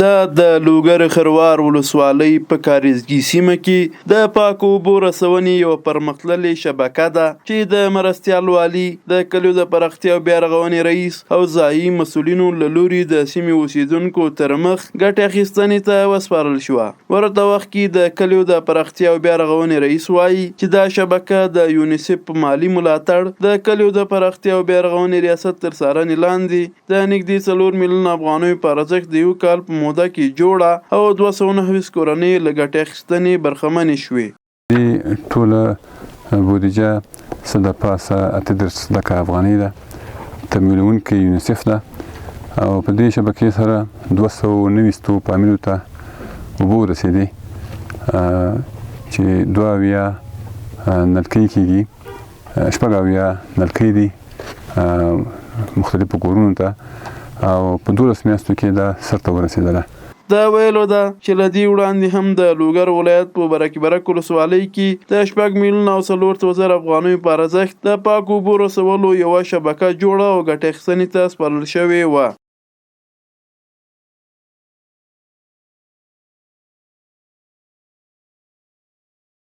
د لوګر خروار ولسوالۍ په کاریزګي سیمه کې د پاکو اوبو رسونې یوه پرمختللې شبکه ده چې د مرستیال والي د کلیو د پراختیا او بیارغونې رئیس او ځایي مسؤلینو له لوري د سیمې اوسیدونکو تر مخ ګټې اخیستنې ته وسپارل شوه. ورته وخت کې د کلیو د پراختیا او بیارغونې رئیس وایي چې دا شبکه د یونیسف په مالي ملاتړ د کلیو د پراختیا او بیارغونې ریاست تر څارنې لاندې د نږدې 4 میلیونه افغانیو په ارزښت د یو کال موده کې جوړه او 229 کورنۍ له ګټې اخیستنې برخمنې شوې. ټوله بودیجه څه د پاسه 38 لکه افغانۍ ده، تمویلونکې یونیسف ده او په دې شبکې سره 290 فامیلو ته اوبه ورسېدې چې 72 نلکۍ کېږي، 80 نلکۍ دي مختلفو کورونو ته او په 12 میاشتو کې دا سرته ورسېدله. دا ویلو ده چې له دې وړاندې هم د لوګر ولایت په برک ولسوالۍ کې د 4 میلیونه او 400 زره افغانیو په ارزښت د پاکو اوبو رسولو یوه شبکه جوړه او ګټې اخیستنې ته سپارل شوې وه.